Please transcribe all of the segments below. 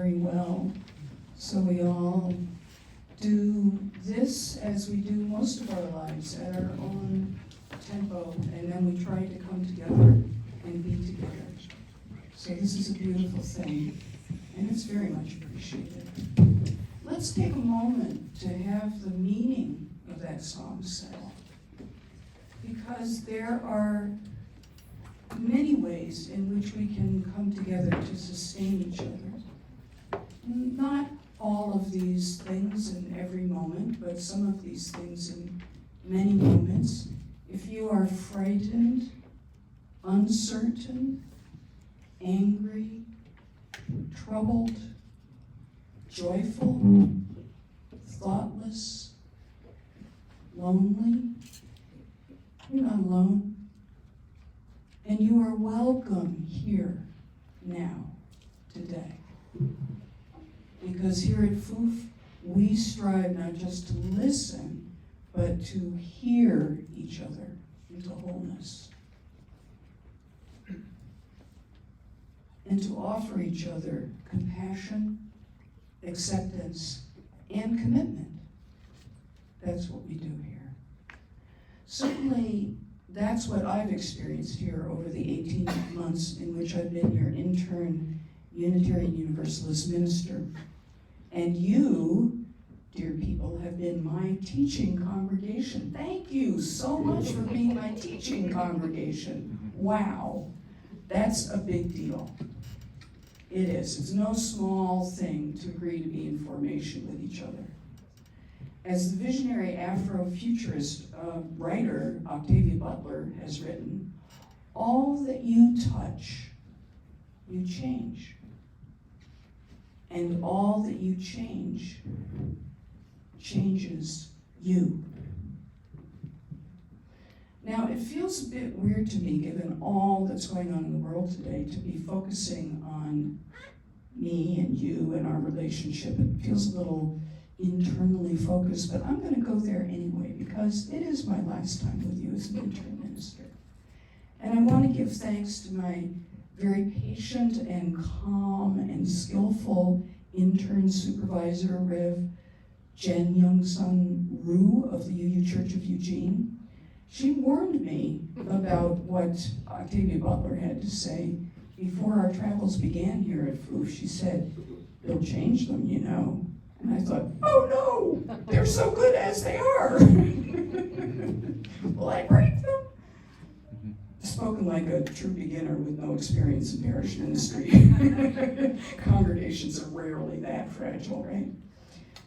very well. So we all do this as we do most of our lives, at our own tempo, and then we try to come together and be together. So this is a beautiful thing, and it's very much appreciated. Let's take a moment to have the meaning of that song said, because there are many ways in which we can come together to sustain each other. Not all of these things in every moment, but some of these things in many moments. If you are frightened, uncertain, angry, troubled, joyful, thoughtless, lonely, you're not alone. And you are welcome here, now, today. Because here at FOOF, we strive not just to listen, but to hear each other into wholeness. And to offer each other compassion, acceptance, and commitment. That's what we do here. Certainly, that's what I've experienced here over the 18 months in which I've been your intern Unitarian Universalist minister. And you, dear people, have been my teaching congregation. Thank you so much for being my teaching congregation. Wow, that's a big deal. It is. It's no small thing to agree to be in formation with each other. As the visionary Afrofuturist writer Octavia Butler has written, all that you touch, you change. And all that you change, changes you. Now, it feels a bit weird to me, given all that's going on in the world today, to be focusing on me and you and our relationship. It feels a little internally focused, but I'm going to go there anyway, because it is my last time with you as an intern minister. And I want to give thanks to my very patient and calm and skillful intern supervisor, Rev. Jen Young-Sun Rue of the UU Church of Eugene. She warned me about what Octavia Butler had to say before our travels began here at FOOF. She said, "They'll change them, you know." And I thought, oh no, they're so good as they are. Will I break them? Spoken like a true beginner with no experience in parish ministry. Congregations are rarely that fragile, right?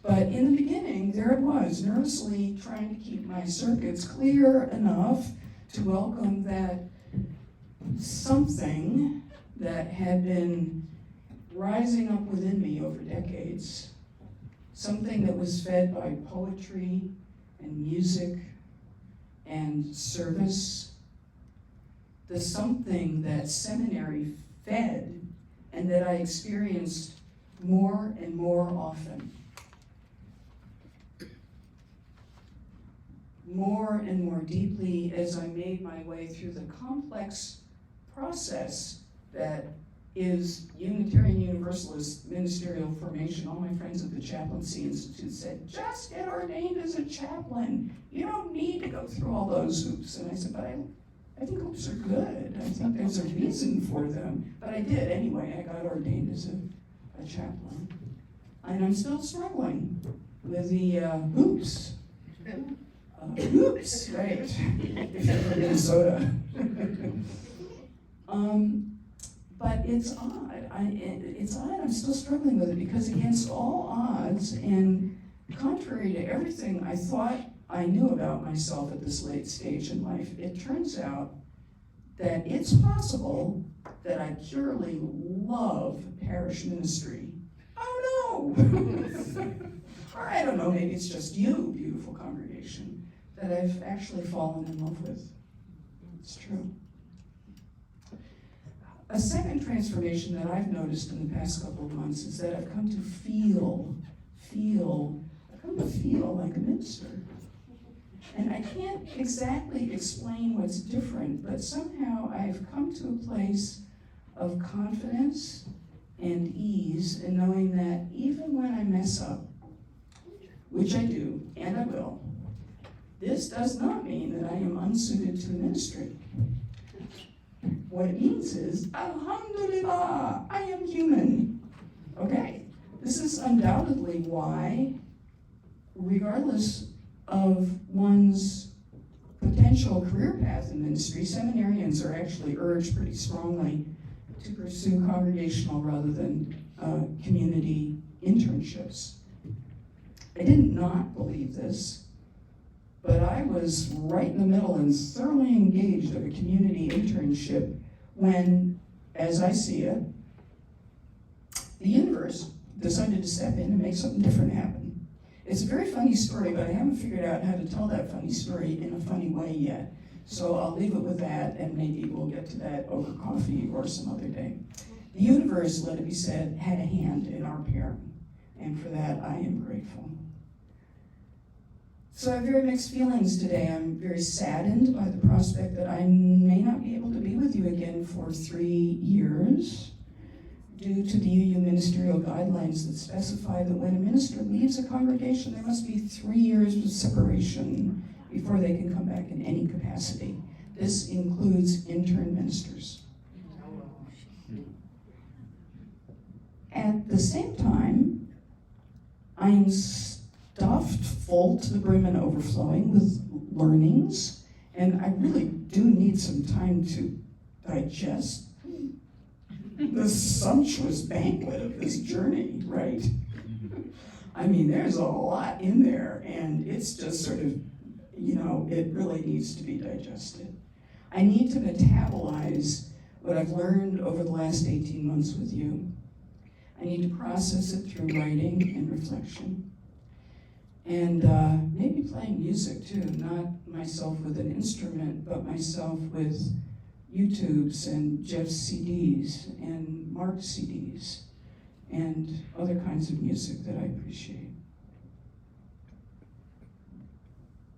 But in the beginning, there it was, nervously trying to keep my circuits clear enough to welcome that something that had been rising up within me over decades, something that was fed by poetry and music and service, the something that seminary fed and that I experienced more and more often. More and more deeply as I made my way through the complex process that is Unitarian Universalist ministerial formation. All my friends at the Chaplaincy Institute said, just get ordained as a chaplain. You don't need to go through all those hoops. And I said, but I think hoops are good. I think there's a reason for them. But I did anyway. I got ordained as a chaplain. And I'm still struggling with the hoops. Hoops, right, if you're from Minnesota. But it's odd. It's odd. I'm still struggling with it because against all odds and contrary to everything I thought I knew about myself at this late stage in life, it turns out that it's possible that I purely love parish ministry. Oh no! Or I don't know, maybe it's just you, beautiful congregation, that I've actually fallen in love with. It's true. A second transformation that I've noticed in the past couple of months is that I've come to feel like a minister. And I can't exactly explain what's different, but somehow I've come to a place of confidence and ease in knowing that even when I mess up, which I do, and I will, this does not mean that I am unsuited to ministry. What it means is, Alhamdulillah, I am human. Okay, this is undoubtedly why, regardless of one's potential career path in ministry, seminarians are actually urged pretty strongly to pursue congregational rather than community internships. I did not believe this, but I was right in the middle and thoroughly engaged of a community internship when, as I see it, the universe decided to step in and make something different happen. It's a very funny story, but I haven't figured out how to tell that funny story in a funny way yet. So I'll leave it with that, and maybe we'll get to that over coffee or some other day. The universe, let it be said, had a hand in our pairing, and for that I am grateful. So I have very mixed feelings today. I'm very saddened by the prospect that I may not be able to be with you again for 3 years due to the UU ministerial guidelines that specify that when a minister leaves a congregation, there must be 3 years of separation before they can come back in any capacity. This includes intern ministers. At the same time, I am stuffed full to the brim and overflowing with learnings, and I really do need some time to digest the sumptuous banquet of this journey, right? I mean, there's a lot in there, and it's just sort of, it really needs to be digested. I need to metabolize what I've learned over the last 18 months with you. I need to process it through writing and reflection. And maybe playing music too, not myself with an instrument, but myself with YouTubes and Jeff's CDs and Mark's CDs and other kinds of music that I appreciate.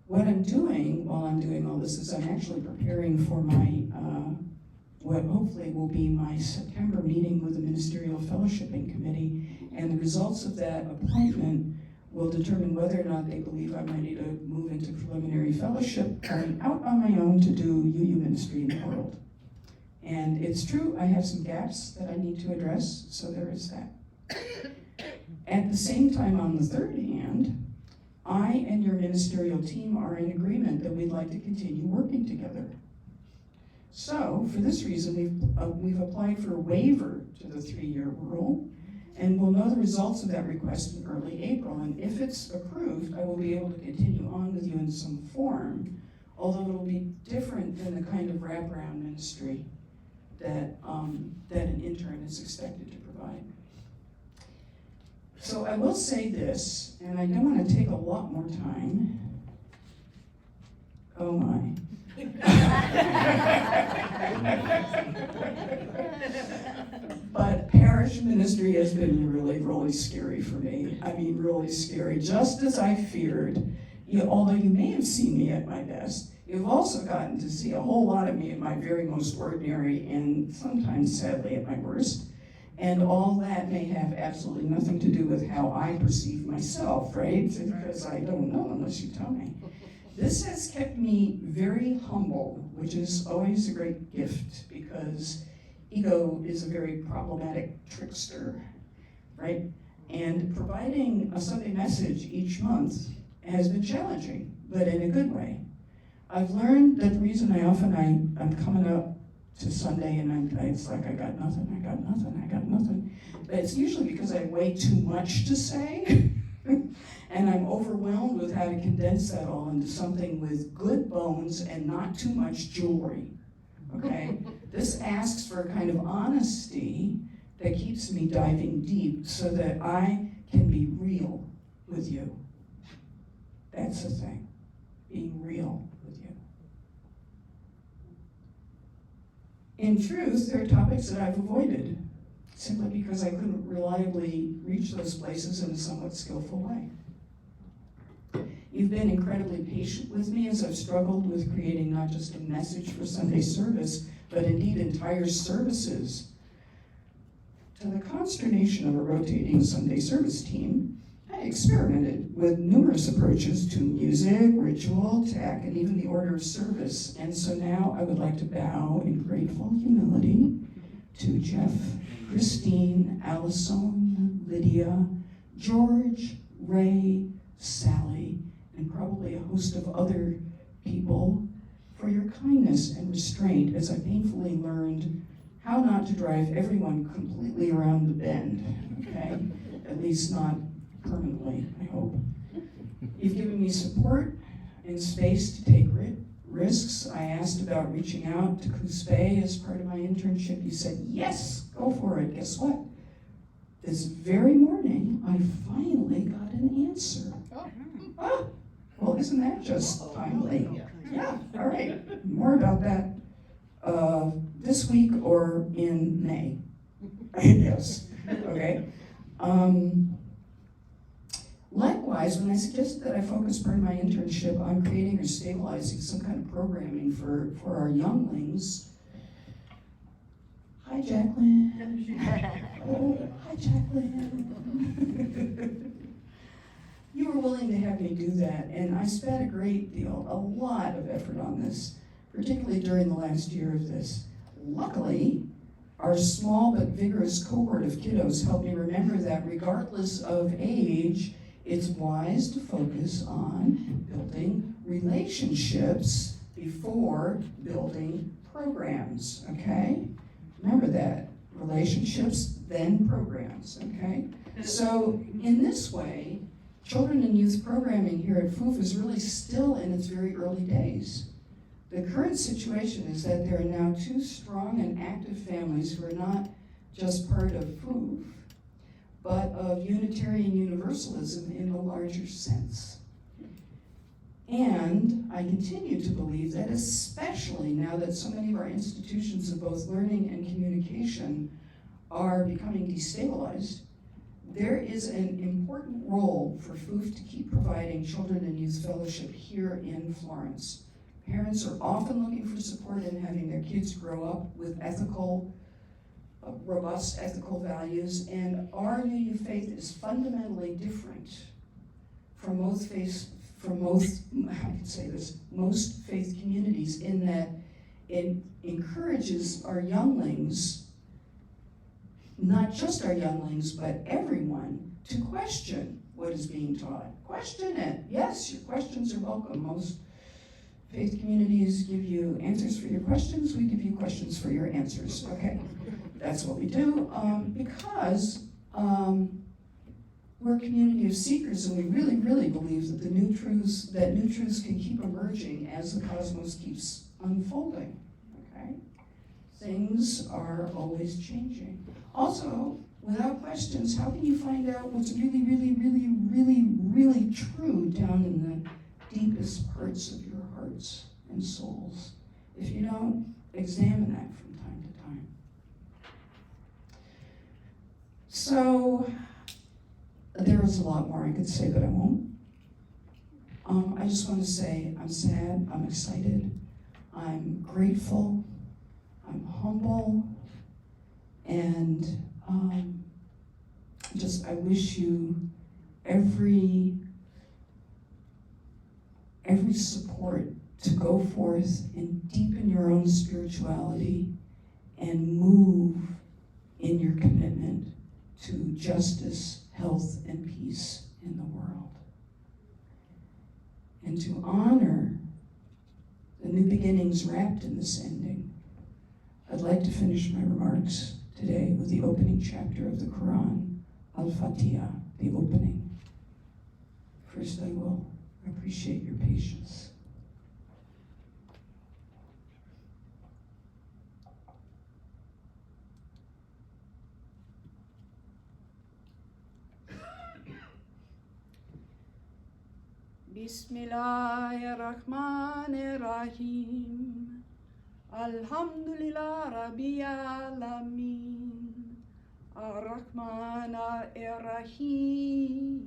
What I'm doing while I'm doing all this is I'm actually preparing for my, what hopefully will be my September meeting with the Ministerial Fellowshipping Committee, and the results of that appointment will determine whether or not they believe I'm ready to move into preliminary fellowship, going out on my own to do UU ministry in the world. And it's true, I have some gaps that I need to address, so there is that. At the same time, on the third hand, I and your ministerial team are in agreement that we'd like to continue working together. So, for this reason, we've applied for a waiver to the 3-year rule, and we'll know the results of that request in early April. And if it's approved, I will be able to continue on with you in some form, although it'll be different than the kind of wraparound ministry that an intern is expected to provide. So I will say this, and I don't want to take a lot more time. Oh my. But parish ministry has been really, really scary for me. I mean, really scary. Just as I feared, although you may have seen me at my best, you've also gotten to see a whole lot of me at my very most ordinary and sometimes, sadly, at my worst. And all that may have absolutely nothing to do with how I perceive myself, right? Because I don't know unless you tell me. This has kept me very humble, which is always a great gift because ego is a very problematic trickster, right? And providing a Sunday message each month has been challenging, but in a good way. I've learned that the reason I'm coming up to Sunday and it's like I got nothing. But it's usually because I have way too much to say. And I'm overwhelmed with how to condense that all into something with good bones and not too much jewelry, okay? This asks for a kind of honesty that keeps me diving deep so that I can be real with you. That's the thing, being real with you. In truth, there are topics that I've avoided simply because I couldn't reliably reach those places in a somewhat skillful way. You've been incredibly patient with me as I've struggled with creating not just a message for Sunday service, but indeed entire services To the consternation of a rotating Sunday service team, I experimented with numerous approaches to music, ritual, tech, and even the order of service. And so now I would like to bow in grateful humility to Jeff, Christine, Allison, Lydia, George, Ray, Sally, and probably a host of other people for your kindness and restraint as I painfully learned how not to drive everyone completely around the bend, okay? At least not permanently, I hope. You've given me support and space to take risks. I asked about reaching out to Coos Bay as part of my internship. You said, yes, go for it. Guess what? This very morning, I finally got an answer. Oh, well, isn't that just timely? Yeah, all right. More about that this week or in May. Yes, okay. Likewise, when I suggested that I focus part of my internship on creating or stabilizing some kind of programming for our younglings, hi Jacqueline. Oh, hi Jacqueline. You were willing to have me do that, and I spent a lot of effort on this, particularly during the last year of this. Luckily, our small but vigorous cohort of kiddos helped me remember that regardless of age, it's wise to focus on building relationships before building programs, okay? Remember that. Relationships, then programs, okay? So in this way, children and youth programming here at FOOF is really still in its very early days. The current situation is that there are now 2 strong and active families who are not just part of FOOF, but of Unitarian Universalism in a larger sense. And I continue to believe that, especially now that so many of our institutions of both learning and communication are becoming destabilized, there is an important role for FOOF to keep providing children and youth fellowship here in Florence. Parents are often looking for support in having their kids grow up with robust ethical values, and our UU faith is fundamentally different from most faith communities in that it encourages our younglings, not just our younglings, but everyone, to question what is being taught. Question it. Yes, your questions are welcome. Most faith communities give you answers for your questions. We give you questions for your answers. Okay, that's what we do because we're a community of seekers, and we really, really believe that new truths can keep emerging as the cosmos keeps unfolding. Okay, things are always changing. Also, without questions, how can you find out what's really, really, really, really, really true down in the deepest parts of your hearts and souls if you don't examine that from time to time? So, there is a lot more I could say, but I won't. I just want to say I'm sad, I'm excited, I'm grateful, I'm humble, and I wish you every support to go forth and deepen your own spirituality and move in your commitment to justice, health, and peace in the world. And to honor the new beginnings wrapped in this ending, I'd like to finish my remarks today with the opening chapter of the Quran, Al-Fatiha, the opening. First, I will appreciate your patience. Bismillahirrahmanirrahim. Alhamdulillah Rabbil Alameen. Ar-Rahman Ar-Rahim.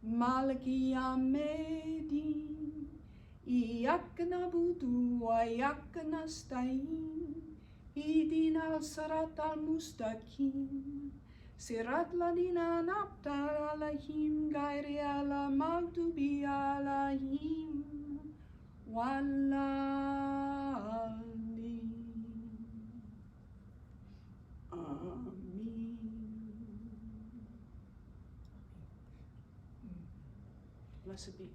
Maliki Yawmiddin. Iyyak na'budu wa iyyak nasta'in. Idina al-sarat al-mustaqim. Sirat ladina napta alahim gairi ala magdubi alahim. Walladin. Amen. Blessed be.